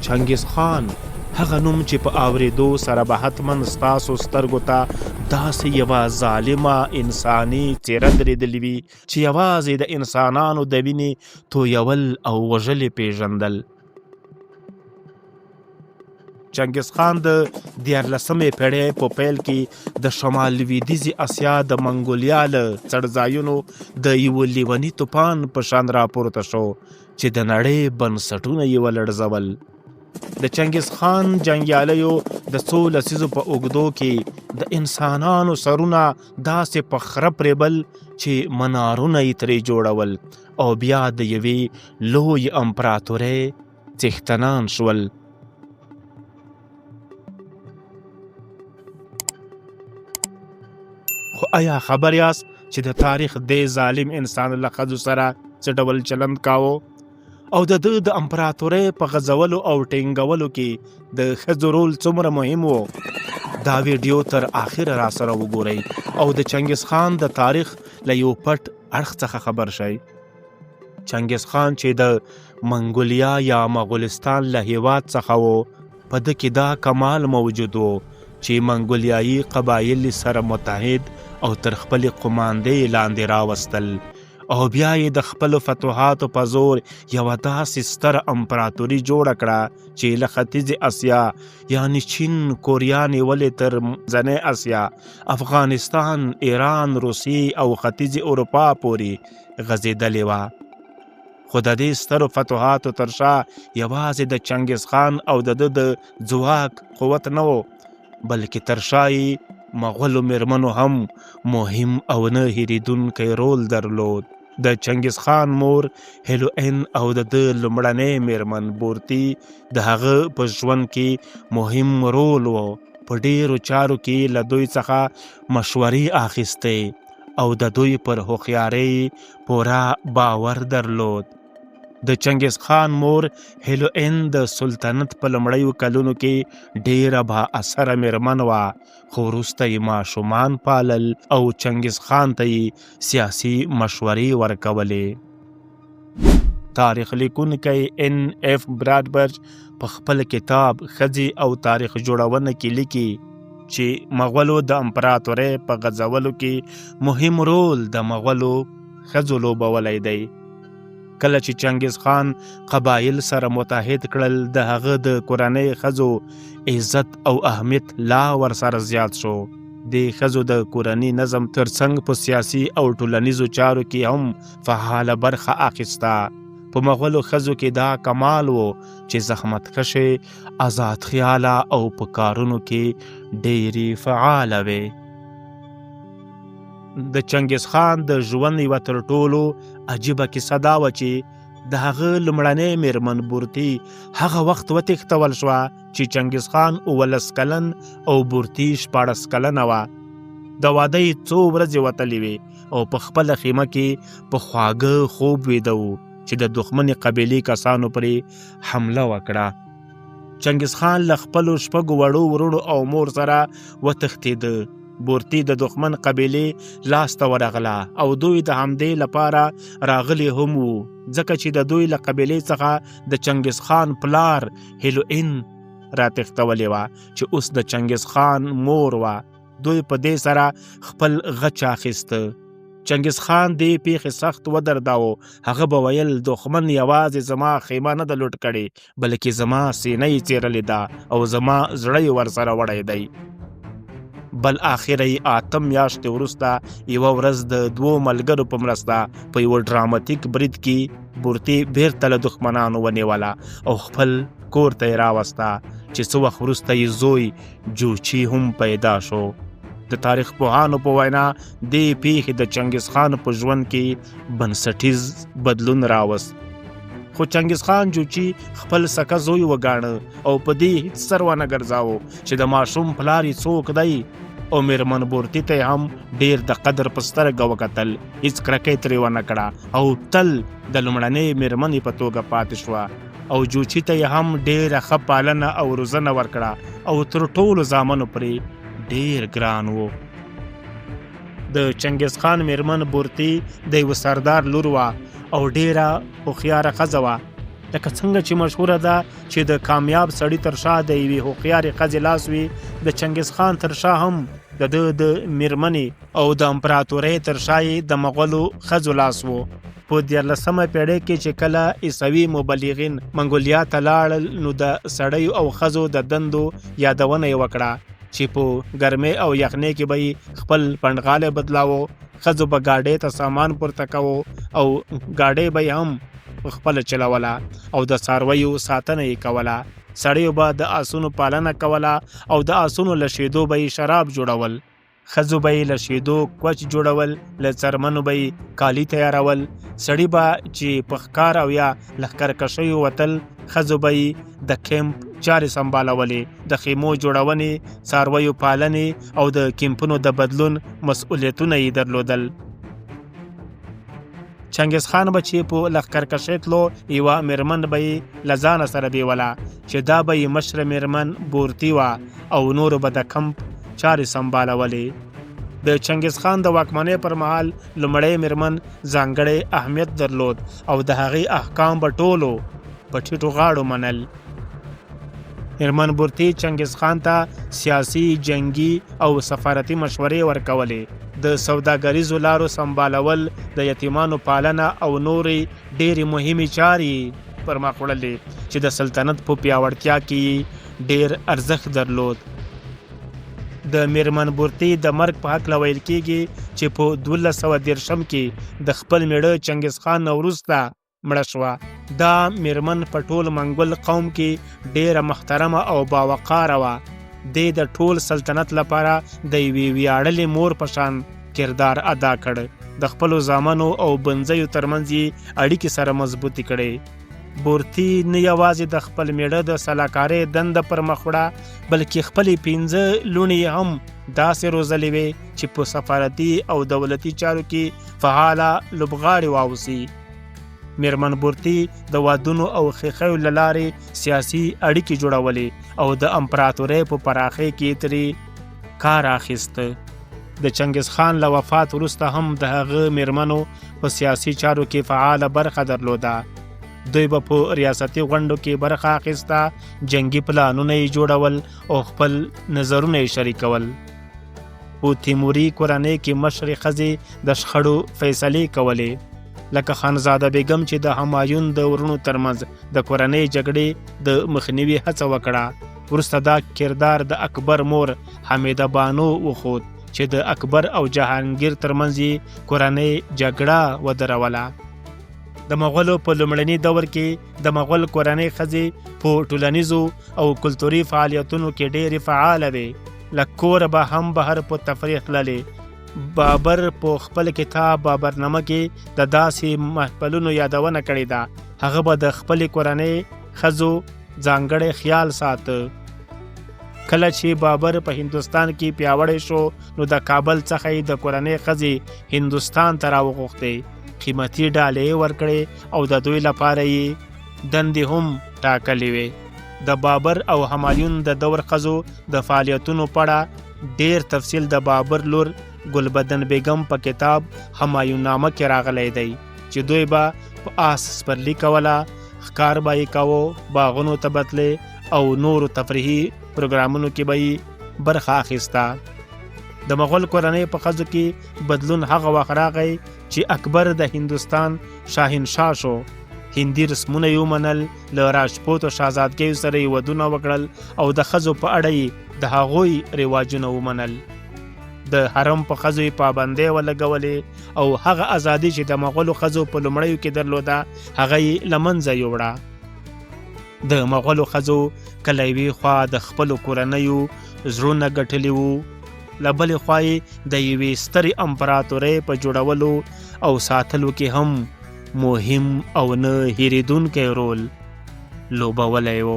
چنګیز خان هغه نوم چې په اورېدو سره به حتما ستاسو سترګو ته داسې یوه ظالمه انساني څېره درېدلې وي چې یوازې د انسانانو د وینې تویول او وژل یې پېژندل. چنګیز خان د 14مې پېړۍ په پیل کې د شمال لویدیځې اسیا د منګولیا له څړځایونو د یوه لیوني توپان په شان راپورته شو چې د نړۍ بنسټونه یې ولړزول. د چنګیز خان جنګیالیو د څو لسیزو په اوږدو کې د انسانانو سرونه داسې په خره پرېبل چې منارونه یې ترې جوړول او بیا د یوې لوی امپراتورۍ څښتنان شول. خو آیا خبر یاست چې د تاریخ دې ظالم انسان له ښځو سره څه ډول چلند کاوه او د ده د امپراتورۍ په غځولو او ټینګولو کې د ښځو رول څومره مهم و؟ دا ویډیو تر آخره را سره وګورئ او د چنګیز خان د تاریخ له یو پټ اړخ څخه خبر شئ. چنګیز خان چې د منګولیا یا مغولستان له هیواد څخه و، په ده کې دا کمال موجود و چې منګولیایي قبایل سره متحد او تر خپلې قماندې لاندې راوستل او بیا یې د خپلو فتوحاتو په زور یوه داسې ستره امپراتوري جوړه کړه چې له ختیځې اسیا یعنې چین، کوریا نیولې تر منځنۍ اسیا، افغانستان، ایران، روسیې او ختیځې اروپا پورې غځېدلې وه. خو د دې سترو فتوحاتو تر شا یوازې د چنګیز خان او د ده د ځواک قوت نه و، بلکې تر شا یې مغولو میرمنو هم مهم او نه هېرېدونکی رول درلود. د چنګیز خان مور هیلوئن او د ده لومړنۍ میرمن بورتي د هغه په ژوند کې مهم رول و. په ډیرو چارو کې له دوی څخه مشورې اخیستې او د دوی پر هوښیارۍ پوره باور درلود. د چنګیز خان مور هیلوئن د سلطنت په لومړیو کلونو کې ډیره با اثره میرمن وه، خو وروسته یې ماشومان پالل او چنګیز خان ته یې سیاسي مشورې ورکولې. تاریخ لیکونکی N.F. براډبرج په خپل کتاب ښځې او تاریخ جوړونه کې لیکي چې مغولو د امپراتورۍ په غځولو کې مهم رول د مغولو ښځو لوبولی دی. کله چې چنګیز خان قبایل سره متحد کړل، د هغه د کورنۍ ښځو عزت او اهمیت لا ورسره زیات شو. د ښځو د کورني نظم ترڅنګ په سیاسي او ټولنیزو چارو کې هم فعاله برخه اخیسته. په مغولو ښځو کې دا کمال و چې زحمتکشې، آزاد خیاله او په کارونو کې ډېرې فعاله وې. د چنګیز خان د ژوند یوه تر ټولو عجیبه کیسه دا وه چې د هغه لومړنۍ میرمن بورتي هغه وخت وتښتول شوه چې چنګیز خان 19 کلن او بورتي 14 کلنه وه. د واده یې څو ورځې وتلې وې او په خپله خیمه کې په خواږه خوب ویده و چې د دښمنې قبیلې کسانو پرې حمله وکړه. چنګیز خان له خپلو 6 وړو وروڼو او مور سره وتښتېده. بورتي د دښمن قبیلې لاسته ورغله او دوی د همدې لپاره راغلي هم وو ځکه چې د دوی له قبیلې څخه د چنګیز خان پلار هیلوئن راتښتولې وه چې اوس د چنګیز خان مور وه. دوی په دې سره خپل غچ اخیسته. چنګیز خان دې پیښې سخت ودرداوه. هغه به ویل دښمن یوازې زما خیمه نه ده لوټ کړې، بلکې زما سینه یې څیرلې ده او زما زړه یې ورسره وړی دی. بل آخره یې 8 میاشتې وروسته یوه ورځ د 2 ملګرو په مرسته په یوه ډراماتیک برید کې بورتي بیرته له دښمنانو ونیوله او خپل کور ته یې راوسته چې څه وخت وروسته یې زوی جوچي هم پیدا شو. د تاریخ پوهانو په وینا دې پیښې د چنګیز خان په ژوند کې بنسټیز بدلون راوست. خو چنګیز خان جوچي خپل سکه زوی وګاڼه او په دې هیڅ سر ونه ګرځاوه چې د ماشوم پلار یې څوک دی او میرمن بورتي ته هم ډیر د قدر په سترګه وکتل. هیڅ کرکۍ ترې ونه کړه او تل د لومړنۍ میرمنې په توګه پاتې شوه او جوچي ته یې هم ډیره ښه پالنه او روزنه ورکړه او تر ټولو زامنو پرې ډیر ګران و. د چنګیز خان میرمن بورتي د یوه سردار لور وه او ډیره هوښیاره ښځه وه. لکه څنګه چې مشهوره ده چې د کامیاب سړي تر شا د یوې هوښیارې ښځې لاس وي، د چنګیز خان تر شا هم د میرمنې او د امپراتورۍ تر شا یې د مغولو ښځو لاس و. په 14مه پیړۍ کې چې کله عیسوي مبلغین منګولیا ته لاړل، نو د سړیو او ښځو د دندو یادونه یې وکړه چې په ګرمۍ او یخنۍ کې به یې خپل پنډغالی بدلاوه، ښځو به ګاډۍ ته سامان پورته کوو او ګاډۍ به یې هم خپل چلوله او د څارویو ساتنه یې کوله. سړیو به د آسونو پالنه کوله او د آسونو له شیدو به یې شراب جوړول، ښځو به یې له شیدو کوچ جوړول، له څرمنو به یې کالي تیارول. سړي به چې په ښکار او یا لښکرکشیو وتل، ښځو به یې د کیمپ چارې سمبالولې، د خیمو جوړونې، څارویو پالنې او د کیمپونو د بدلون مسؤلیتونه یې درلودل. چنګیز خان به چې په لښکرکشۍ تلو، یوه میرمن به یې له ځانه سره بیوله چې دا به یې مشره میرمن بورتي وه او نورو به د کمپ چارې سمبالولې. د چنګیز خان د واکمنۍ پر مهال لومړی میرمن ځانګړی اهمیت درلود او د هغې احکام به ټولو په ټیټو غاړو منل. میرمن بورتي چنګیز خان ته سیاسي، جنگي او سفارتي مشورې ورکولې، د سوداګریزو لارو سمبالول، د یتیمانو پالنه او نورې ډېرې مهمې چارې پر مخ وړلې چې د سلطنت په پیاوړتیا کې ډېر ارزښت درلود. د میرمن بورتي د مرګ په هکله ویل کېږي چې په 1213 کې د خپل میړه چنګیز خان نه وروسته مړه شوه. دا میرمن په ټول منګول قوم کې ډېره محترمه او باوقاره وه. د ټول سلطنت لپاره د یوې ویاړلې مور په شان کردار ادا کړ. د خپلو زامنو او بنځیو ترمنځ یې اړیکې سره مضبوطې کړې. بورتي نه یوازې د خپل میړه د سلاکارۍ دنده پر مخ وړه، بلکې خپلې 5 لوڼې هم داسې روزلې وې چې په سفارتي او دولتي چارو کې فعاله لوبغاړې واوسي. میرمن بورتي د وادونو او خیخیو له لارې سیاسي اړیکې جوړولې او د امپراتورۍ په پراخۍ کې ترې کار اخیسته. د چنګیز خان له وفات وروسته هم د هغه میرمنو په سیاسي چارو کې فعاله برخه درلوده. دوی به په ریاستي غونډو کې برخه اخیسته، جنگي پلانونه یې جوړول او خپل نظرونه یې شریکول. په تیموري کورنۍ کې مشرې ښځې د شخړو فیصلې کولې، لکه خانزاده بیګم چې د همایون د ورونو ترمنځ د کورنۍ جګړې د مخنیوي هڅه وکړه. وروسته دا کردار د اکبر مور حمیده بانو وښود چې د اکبر او جهانګیر ترمنځ یې کورنۍ جګړه ودروله. د مغولو په لومړني دور کې د مغول کورنۍ ښځې په ټولنیزو او کلتوري فعالیتونو کې ډېرې فعاله وې. له کوره به هم بهر په تفریح تللې. بابر په خپل کتاب بابرنامه کې د داسې محفلونو یادونه کړې ده. هغه به د خپلې کورنۍ ښځو ځانګړی خیال ساته. کله چې بابر په هندوستان کې پیاوړی شو، نو د کابل څخه یې د کورنۍ ښځې هندوستان ته راوغوښتې، قیمتي ډالۍ ورکړې او د دوی لپاره یې دندې هم ټاکلې وې. د بابر او همایون د دور ښځو د فعالیتونو په اړه ډېر تفصیل د بابر لور ګلبدن بیګم په کتاب همایون نامه کې راغلی دی چې دوی به په آس سپرلي کوله، ښکار به یې کوو، باغونو ته بتلې او نورو تفریحي پروګرامونو کې به یې برخه اخیسته. د مغول کورنۍ په ښځو کې بدلون هغه وخت راغی چې اکبر د هندوستان شاهنشاه شو. هندي رسمونه یې ومنل، له راجپوتو شهزادګیو سره یې ودونه وکړل او د ښځو په اړه یې د هغوی رواجونه ومنل. د حرم په ښځو یې پابندۍ ولګولې او هغه ازادي چې د مغولو ښځو په لومړیو کې درلوده، هغه یې له منځه یوړه. د مغولو ښځو کله یوې خوا د خپلو کورنیو زړونه ګټلي وو، له بلې خوا یې د یوې سترې امپراتورۍ په جوړولو او ساتلو کې هم مهم او نه هیریدونکی رول لوبولی و.